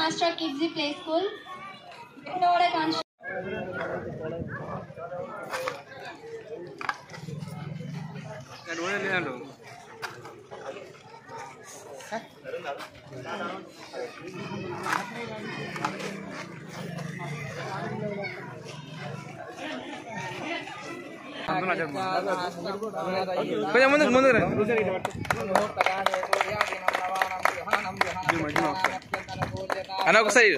Master Kids Play School. Nora Constitution. అన్న ఒకసారి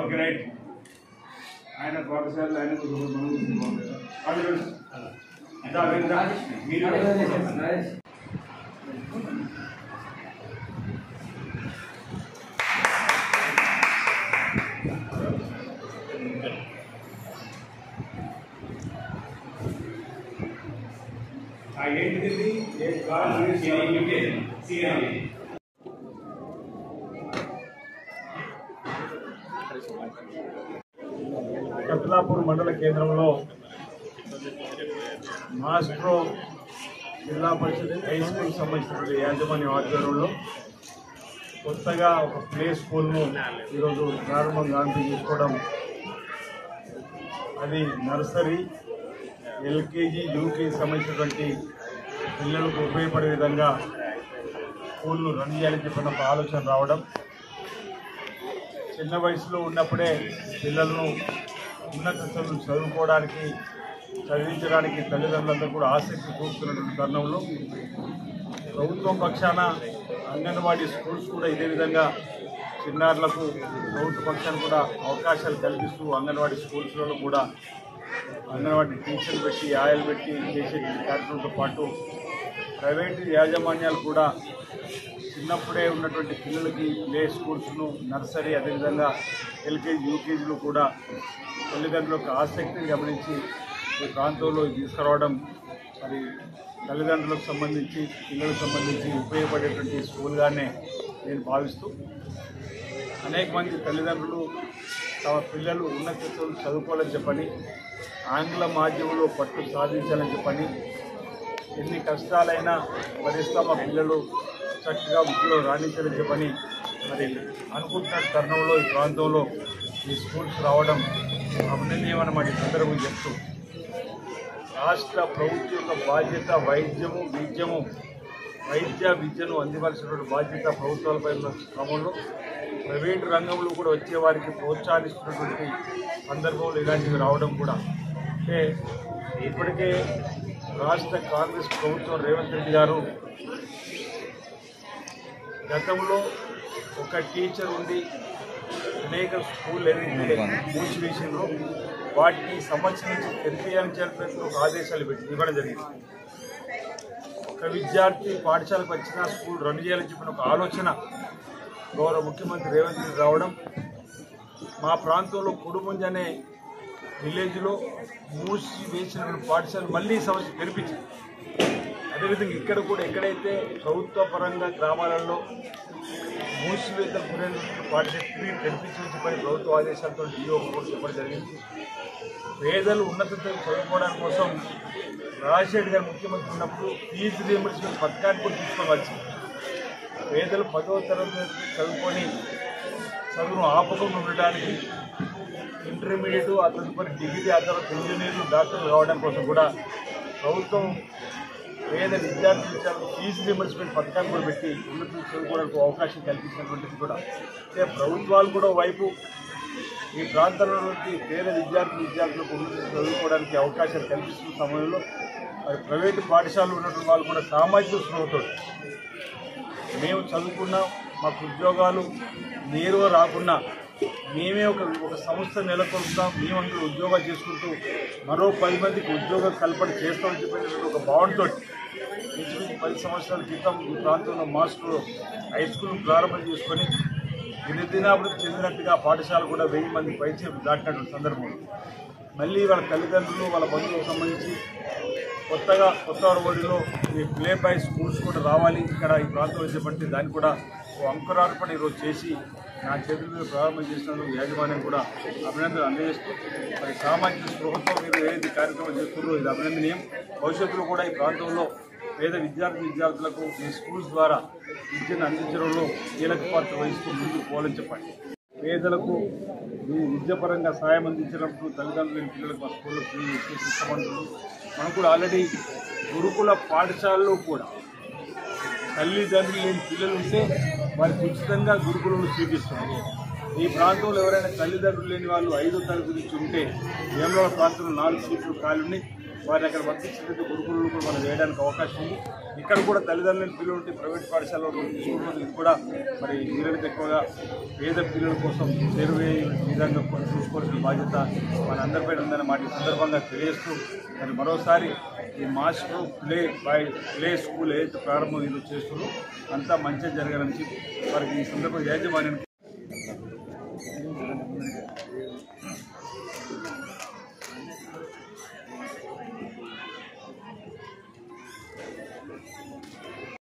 okay right ఆయన పాఠశాల ఆయన మీరు ఏంటిది కత్లాపూర్ మండల కేంద్రంలో మాస్ట్రో జిల్లా పరిషత్ హై స్కూల్ సంబంధించినటువంటి యాజమాన్య ఆధ్వర్యంలో కొత్తగా ఒక ప్లే స్కూల్ను ఈరోజు ప్రారంభంగా చేసుకోవడం, అది నర్సరీ, ఎల్కేజీ, యూకేజీ సంబంధించినటువంటి పిల్లలకు ఉపయోగపడే విధంగా స్కూల్ను రన్ చేయాలని చెప్పిన ఒక ఆలోచన రావడం, చిన్న వయసులో ఉన్నప్పుడే పిల్లలను ఉన్నత చదువులు చదువుకోవడానికి చదివించడానికి తల్లిదండ్రులందరూ కూడా ఆసక్తి చూపుతున్నటువంటి తరుణంలో ప్రభుత్వం పక్షాన అంగన్వాడీ స్కూల్స్ కూడా ఇదే విధంగా చిన్నారులకు ప్రభుత్వ పక్షాన కూడా అవకాశాలు కల్పిస్తూ అంగన్వాడీ స్కూల్స్లో కూడా అంగన్వాడీ టీచర్లు పెట్టి ఆయిల్ పెట్టి చేసే కార్యక్రమంతో పాటు ప్రైవేటు యాజమాన్యాలు కూడా చిన్నప్పుడే ఉన్నటువంటి పిల్లలకి ప్లే స్కూల్స్ను నర్సరీ అదేవిధంగా ఎల్కేజీ యూకేజీలు కూడా తల్లిదండ్రులకు ఆసక్తిని గమనించి ఈ ప్రాంతంలో తీసుకురావడం మరి తల్లిదండ్రులకు సంబంధించి పిల్లలకు సంబంధించి ఉపయోగపడేటువంటి స్కూల్గానే నేను భావిస్తూ అనేక మంది తల్లిదండ్రులు తమ పిల్లలు ఉన్నత చదువులు చదువుకోవాలని చెప్పని ఆంగ్ల మాధ్యమంలో పట్టు సాధించాలని చెప్పని ఎన్ని కష్టాలైనా భరిస్తా మా పిల్లలు చక్కగా విద్యలో రాణించాలని చెప్పని మరి అనుకుంటున్న తరుణంలో ఈ ప్రాంతంలో ఈ స్కూల్స్ రావడం అభినందనీయమని మరి సందర్భం చెప్తూ రాష్ట్ర ప్రభుత్వం యొక్క బాధ్యత విద్యను అందివలసినటువంటి బాధ్యత ప్రభుత్వాలపై ఉన్న క్రమంలో ప్రైవేటు రంగంలో కూడా వచ్చే వారికి ప్రోత్సహిస్తున్నటువంటి సందర్భంలో ఇలాంటివి రావడం కూడా అంటే ఇప్పటికే రాష్ట్ర కాంగ్రెస్ ప్రభుత్వం రేవంత్ రెడ్డి గారు గతంలో ఒక టీచర్ ఉండి అనేక స్కూల్ ఏదైతే మూసివేసిందో వాటిని సంవత్సరం నుంచి తెరిపించాలని చెప్పి ఒక ఆదేశాలు ఇవ్వడం జరిగింది. ఒక విద్యార్థి పాఠశాలకు వచ్చిన స్కూల్ రన్ చేయాలని చెప్పిన ఒక ఆలోచన గౌరవ ముఖ్యమంత్రి రేవంత్ రెడ్డి రావడం, మా ప్రాంతంలో కుడుముంజ అనే విలేజ్లో మూసివేసిన పాఠశాల మళ్ళీ సంవత్సరం తెరిపించింది. అదేవిధంగా ఇక్కడ కూడా ఎక్కడైతే ప్రభుత్వ పరంగా గ్రామాలలో మూసివేత గురైన పాఠశాల తిరిగి తెరిపించని చెప్పని ప్రభుత్వ ఆదేశాలతో డిఓ కూడా చెప్పడం జరిగింది. పేదలు ఉన్నత చదువుకోవడానికి కోసం రాజశేఖర్ గారు ముఖ్యమంత్రి ఉన్నప్పుడు ఫీజు రీయింబర్స్మెంట్ పథకాన్ని కూడా తీసుకోవాల్సి, పేదలు 10వ తరగతి చదువుకొని చదువును ఆపకుండా ఉండడానికి ఇంటర్మీడియట్, ఆ తదుపరి డిగ్రీ, ఆ తర్వాత ఇంజనీర్లు, డాక్టర్లు కావడం కోసం కూడా ప్రభుత్వం పేద విద్యార్థులకు ఫీజు రియంబర్స్మెంట్ పథకాన్ని కూడా పెట్టి ఉన్నత చదువుకోవడానికి అవకాశం కల్పించినటువంటిది కూడా. అంటే ప్రభుత్వాలు కూడా వైపు ఈ ప్రాంతంలో నుండి పేద విద్యార్థులకు ఉన్నత చదువుకోవడానికి అవకాశాలు కల్పిస్తున్న సమయంలో మరి ప్రైవేటు పాఠశాలలు ఉన్నటువంటి వాళ్ళు కూడా సామాజిక స్పృహతో మేము చదువుకున్నాం, మాకు ఉద్యోగాలు నేరుగా రాకున్నా మేమే ఒక సంస్థ నెలకొల్పుతాం, మేమందరూ ఉద్యోగాలు చేసుకుంటూ మరో 10 మందికి ఉద్యోగ కల్పన చేస్తామని చెప్పినటువంటి ఒక భావనతో ఇంచుమించు 10 సంవత్సరాల క్రితం ఈ ప్రాంతంలో మాస్టర్ హై స్కూల్ ప్రారంభం చేసుకొని దినదినాభివృద్ధి చెందినట్టుగా పాఠశాల కూడా 1000 మంది పైచే దాటినటువంటి సందర్భం. మళ్ళీ వాళ్ళ తల్లిదండ్రులు వాళ్ళ బంధువులకు సంబంధించి కొత్త ఒడిలో ఈ ప్లే బాయ్ స్కూల్స్ కూడా రావాలి ఇక్కడ ఈ ప్రాంతంలో చెప్పండి దాన్ని కూడా అంకురార్పణ ఈరోజు చేసి నా చేతుల మీద ప్రారంభం చేసినందుకు యాజమాన్యం కూడా అభినందనలు అందజేస్తూ మరి సామాజిక స్పృహతో మీరు ఏదైతే కార్యక్రమం చేస్తున్నారో ఇది అభినందనీయం. భవిష్యత్తులో కూడా ఈ ప్రాంతంలో పేద విద్యార్థులకు ఈ స్కూల్స్ ద్వారా విద్యను అందించడంలో కీలక పాత్ర వహిస్తూ ముందుకు పోవాలని చెప్పండి. పేదలకు విద్యాపరంగా సాయం అందించినప్పుడు తల్లిదండ్రులు లేని పిల్లలకు ఆ స్కూల్లో ఫ్రీ ఇష్టపడుతుంది. మనం కూడా ఆల్రెడీ గురుకుల పాఠశాలలో కూడా తల్లిదండ్రులు లేని పిల్లలు ఉంటే వారికి ఉచితంగా గురుకులను చూపిస్తున్నారు. ఈ ప్రాంతంలో ఎవరైనా తల్లిదండ్రులు లేని వాళ్ళు 5వ తరగతి నుంచి ఉంటే వేములవాడ ప్రాంతంలో 4 సీట్లు ఖాళీ ఉన్నాయి. వారిని అక్కడ వర్తించినట్టు గురుకులను కూడా మనం వేయడానికి అవకాశం ఉంది. ఇక్కడ కూడా తల్లిదండ్రుల పిల్లలు ఉంటే ప్రైవేట్ పాఠశాలలో తీసుకుంటుంది. ఇది కూడా మరి వీళ్ళకి ఎక్కువగా పేద పిల్లల కోసం చేరువే విధంగా చూసుకోవాల్సిన బాధ్యత మన అందరిపై ఉందని మాట ఈ సందర్భంగా తెలియజేస్తూ మరి మరోసారి ఈ మాస్టర్ ప్లే స్కూల్ ఏదైతే ప్రారంభం ఈరోజు చేస్తున్నారో అంతా మంచిగా జరగాలని వారికి ఈ సందర్భంగా యాజమాన్యానికి